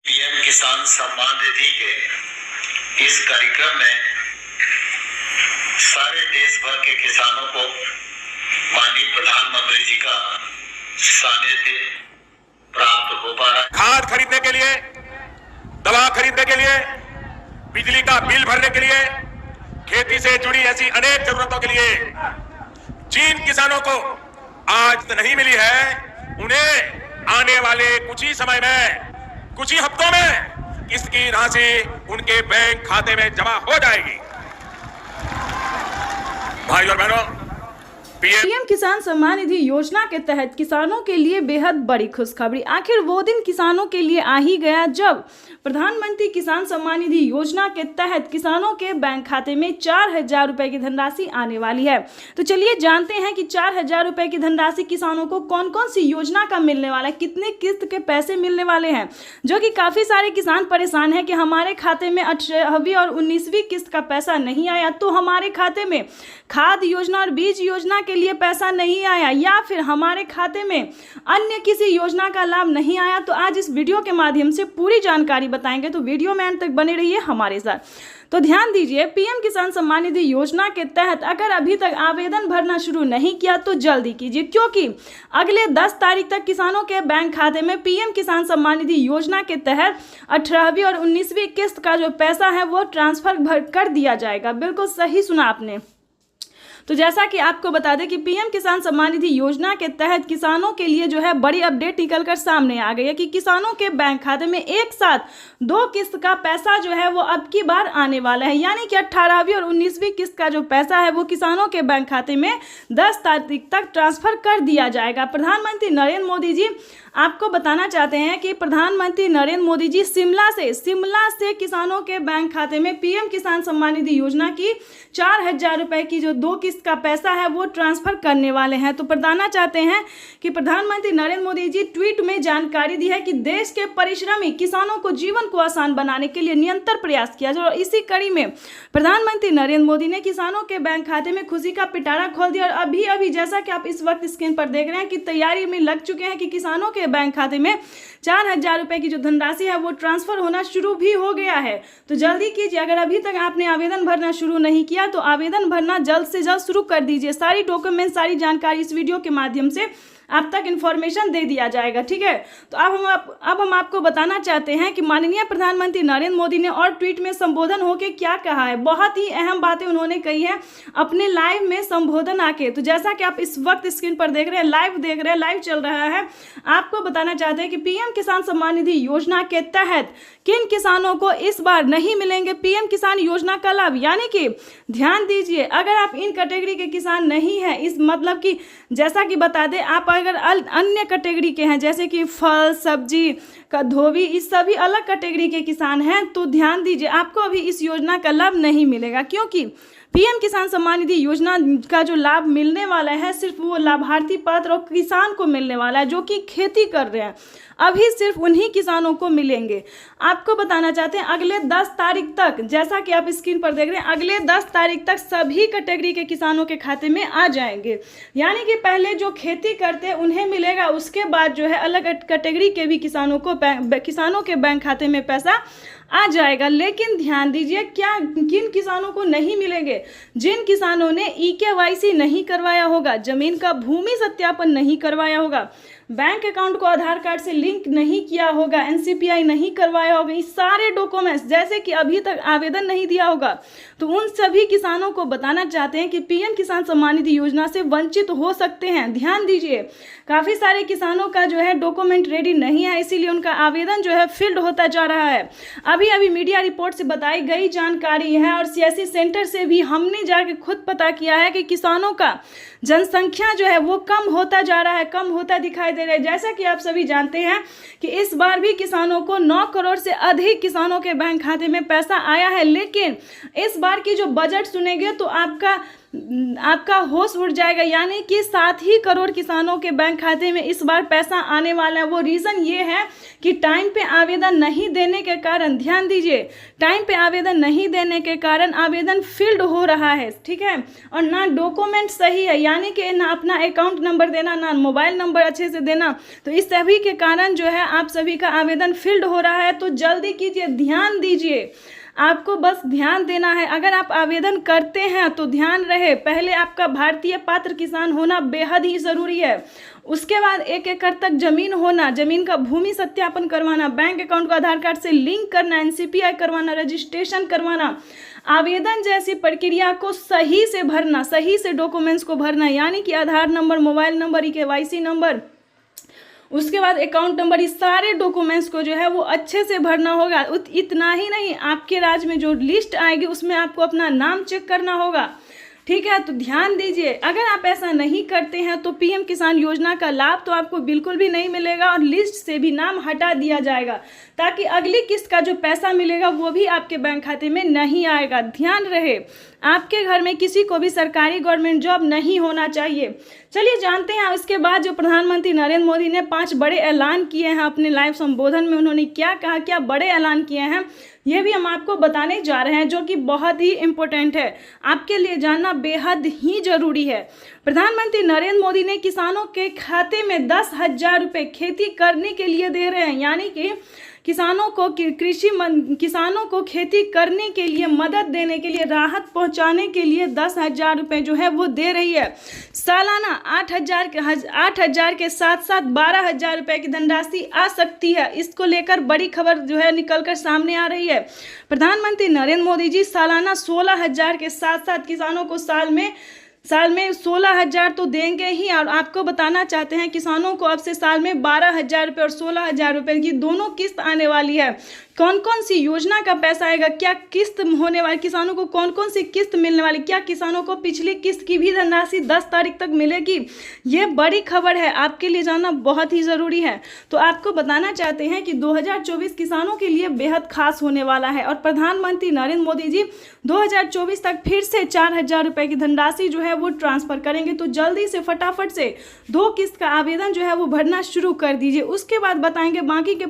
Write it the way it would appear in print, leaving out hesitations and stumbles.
PM किसान सम्मान निधि के इस कार्यक्रम में सारे देश भर के किसानों को माननीय प्रधानमंत्री जी का सानिध्य प्राप्त हो पा रहा है। खाद खरीदने के लिए, दवा खरीदने के लिए, बिजली का बिल भरने के लिए, खेती से जुड़ी ऐसी अनेक जरूरतों के लिए जिन किसानों को आज तो नहीं मिली है, उन्हें आने वाले कुछ ही समय में, कुछ ही हफ्तों में इसकी राशि उनके बैंक खाते में जमा हो जाएगी। भाइयों और बहनों, पीएम किसान सम्मान निधि योजना के तहत किसानों के लिए बेहद बड़ी खुशखबरी। आखिर वो दिन किसानों के लिए आ ही गया जब प्रधानमंत्री किसान सम्मान निधि योजना के तहत किसानों के बैंक खाते में 4,000 रुपए की धनराशि आने वाली है। तो चलिए जानते हैं कि 4,000 रुपए की धनराशि किसानों को कौन कौन सी योजना का मिलने वाला है, कितने किस्त के पैसे मिलने वाले हैं, जो कि काफी सारे किसान परेशान हैं कि हमारे खाते में 18वीं और 19वीं किस्त का पैसा नहीं आया, तो हमारे खाते में खाद योजना और बीज योजना के लिए पैसा नहीं आया, या फिर हमारे खाते में अन्य किसी योजना का लाभ नहीं आया। तो आज इस वीडियो के माध्यम से पूरी जानकारी बताएंगे, तो वीडियो में अंत तक बने रहिए हमारे साथ। तो ध्यान दीजिए, पीएम किसान सम्मान निधि योजना के तहत अगर अभी तक आवेदन भरना शुरू नहीं किया तो जल्दी कीजिए, क्योंकि अगले 10 तारीख तक किसानों के बैंक खाते में पीएम किसान सम्मान निधि योजना के तहत 18वीं और 19वीं किस्त का जो पैसा है वो ट्रांसफर कर दिया जाएगा। बिल्कुल सही सुना आपने। तो जैसा कि आपको बता दें कि पीएम किसान सम्मान निधि योजना के तहत किसानों के लिए जो है बड़ी अपडेट निकलकर सामने आ गई है कि किसानों के बैंक खाते में एक साथ 2 किस्त का पैसा जो है वो अब की बार आने वाला है, यानी कि 18वीं और 19वीं किस्त का जो पैसा है वो किसानों के बैंक खाते में 10 तारीख तक ट्रांसफर कर दिया जाएगा। प्रधानमंत्री नरेंद्र मोदी जी आपको बताना चाहते हैं कि प्रधानमंत्री नरेंद्र मोदी जी शिमला से किसानों के बैंक खाते में पीएम किसान सम्मान निधि योजना की 4,000 रुपए की जो 2 किस्त का पैसा है वो ट्रांसफर करने वाले हैं। तो बताना चाहते हैं कि प्रधानमंत्री नरेंद्र मोदी जी ट्वीट में जानकारी दी है कि देश के परिश्रमी किसानों को जीवन को आसान बनाने के लिए निरंतर प्रयास किया जाए, और इसी कड़ी में प्रधानमंत्री नरेंद्र मोदी ने किसानों के बैंक खाते में खुशी का पिटारा खोल दिया। और अभी जैसा कि आप इस वक्त स्क्रीन पर देख रहे हैं कि तैयारी में लग चुके हैं कि किसानों के बैंक खाते में 4,000 रुपए की जो धनराशि है वो ट्रांसफर होना शुरू भी हो गया है। तो जल्दी कीजिए, अगर अभी तक आपने आवेदन भरना शुरू नहीं किया तो आवेदन भरना जल्द से जल्द शुरू कर दीजिए। सारी डॉक्यूमेंट, सारी जानकारी इस वीडियो के माध्यम से आप तक इन्फॉर्मेशन दे दिया जाएगा, ठीक है। तो अब हम आपको बताना चाहते हैं कि माननीय प्रधानमंत्री नरेंद्र मोदी ने और ट्वीट में संबोधन होकर क्या कहा है। बहुत ही अहम बातें उन्होंने कही है अपने लाइव में संबोधन आके। तो जैसा कि आप इस वक्त स्क्रीन पर देख रहे हैं, लाइव चल रहा है, आपको बताना चाहते हैं कि पीएम किसान सम्मान निधि योजना के तहत किन किसानों को इस बार नहीं मिलेंगे पीएम किसान योजना का लाभ। यानी कि ध्यान दीजिए, अगर आप इन कैटेगरी के किसान नहीं हैं, इस मतलब कि जैसा कि बता दें, आप अगर अन्य कैटेगरी के हैं जैसे कि फल, सब्जी का धोबी, इस सभी अलग कैटेगरी के किसान हैं, तो ध्यान दीजिए आपको अभी इस योजना का लाभ नहीं मिलेगा, क्योंकि पीएम किसान सम्मान निधि योजना का जो लाभ मिलने वाला है सिर्फ वो लाभार्थी पात्र और किसान को मिलने वाला है जो कि खेती कर रहे हैं। अभी सिर्फ उन्हीं किसानों को मिलेंगे। आपको बताना चाहते हैं अगले 10 तारीख तक, जैसा कि आप स्क्रीन पर देख रहे हैं, अगले 10 तारीख तक सभी कैटेगरी के किसानों के खाते में आ जाएंगे। यानी कि पहले जो खेती करते हैं उन्हें मिलेगा, उसके बाद जो है अलग कैटेगरी के भी किसानों के बैंक खाते में पैसा आ जाएगा। लेकिन ध्यान दीजिए, किन किसानों को नहीं मिलेंगे? जिन किसानों ने EKYC नहीं करवाया होगा, जमीन का भूमि सत्यापन नहीं करवाया होगा, बैंक अकाउंट को आधार कार्ड से लिंक नहीं किया होगा, NCPI नहीं करवाया होगा, ये सारे डॉक्यूमेंट्स जैसे कि अभी तक आवेदन नहीं दिया होगा, तो उन सभी किसानों को बताना चाहते हैं कि पीएम किसान सम्मान निधि योजना से वंचित हो सकते हैं। ध्यान दीजिए, काफ़ी सारे किसानों का जो है डॉक्यूमेंट रेडी नहीं है, इसीलिए उनका आवेदन जो है फील्ड होता जा रहा है। अभी मीडिया रिपोर्ट से बताई गई जानकारी है और CSC सेंटर से भी हमने जाके खुद पता किया है कि किसानों का जनसंख्या जो है वो कम होता जा रहा है, कम होता दिखाई दे रहा है। जैसा कि आप सभी जानते हैं कि इस बार भी किसानों को 9 करोड़ से अधिक किसानों के बैंक खाते में पैसा आया है, लेकिन इस बार की जो बजट सुनेंगे तो आपका आपका होश उड़ जाएगा, यानी कि 7 ही करोड़ किसानों के बैंक खाते में इस बार पैसा आने वाला है। वो रीज़न ये है कि टाइम पे आवेदन नहीं देने के कारण, ध्यान दीजिए, टाइम पे आवेदन नहीं देने के कारण आवेदन फील्ड हो रहा है, ठीक है, और ना डॉक्यूमेंट सही है, यानी कि ना अपना अकाउंट नंबर देना, ना मोबाइल नंबर अच्छे से देना, तो इस सभी के कारण जो है आप सभी का आवेदन फील्ड हो रहा है। तो जल्दी कीजिए, ध्यान दीजिए, आपको बस ध्यान देना है। अगर आप आवेदन करते हैं तो ध्यान रहे, पहले आपका भारतीय पात्र किसान होना बेहद ही ज़रूरी है। उसके बाद 1 एकड़ तक ज़मीन होना, ज़मीन का भूमि सत्यापन करवाना, बैंक अकाउंट को आधार कार्ड से लिंक करना, NCPI करवाना, रजिस्ट्रेशन करवाना, आवेदन जैसी प्रक्रिया को सही से भरना, सही से डॉक्यूमेंट्स को भरना, यानी कि Aadhaar number, mobile number, KYC number, उसके बाद अकाउंट नंबर, इस सारे डॉक्यूमेंट्स को जो है वो अच्छे से भरना होगा। इतना ही नहीं, आपके राज्य में जो लिस्ट आएगी उसमें आपको अपना नाम चेक करना होगा, ठीक है। तो ध्यान दीजिए, अगर आप ऐसा नहीं करते हैं तो PM किसान योजना का लाभ तो आपको बिल्कुल भी नहीं मिलेगा और लिस्ट से भी नाम हटा दिया जाएगा, ताकि अगली किस्त का जो पैसा मिलेगा वो भी आपके बैंक खाते में नहीं आएगा। ध्यान रहे, आपके घर में किसी को भी सरकारी गवर्नमेंट जॉब नहीं होना चाहिए। चलिए जानते हैं इसके बाद जो प्रधानमंत्री नरेंद्र मोदी ने 5 बड़े ऐलान किए हैं अपने लाइव संबोधन में, उन्होंने क्या कहा, क्या बड़े ऐलान किए हैं, ये भी हम आपको बताने जा रहे हैं, जो कि बहुत ही इम्पोर्टेंट है, आपके लिए जानना बेहद ही जरूरी है। प्रधानमंत्री नरेंद्र मोदी ने किसानों के खाते में 10,000 रुपये खेती करने के लिए दे रहे हैं, यानी कि किसानों को खेती करने के लिए मदद देने के लिए, राहत पहुंचाने के लिए 10,000 रुपये जो है वो दे रही है। सालाना 8,000 के साथ साथ 12,000 रुपये की धनराशि आ सकती है। इसको लेकर बड़ी खबर जो है निकलकर सामने आ रही है। प्रधानमंत्री नरेंद्र मोदी जी सालाना 16,000 के साथ साथ किसानों को साल में 16,000 तो देंगे ही, और आपको बताना चाहते हैं किसानों को अब से साल में 12,000 रुपये और 16,000 रुपये की दोनों किस्त आने वाली है। कौन कौन सी योजना का पैसा आएगा, क्या किस्त होने वाली, किसानों को कौन कौन सी किस्त मिलने वाली, क्या किसानों को पिछली किस्त की भी धनराशि 10 तारीख तक मिलेगी, ये बड़ी खबर है, आपके लिए जानना बहुत ही ज़रूरी है। तो आपको बताना चाहते हैं कि 2024 किसानों के लिए बेहद खास होने वाला है, और प्रधानमंत्री नरेंद्र मोदी जी 2024 तक फिर से 4,000 रुपये की धनराशि जो है वो ट्रांसफ़र करेंगे। तो जल्दी से फटाफट से 2 किस्त का आवेदन जो है वो भरना शुरू कर दीजिए, उसके बाद बताएंगे बाकी के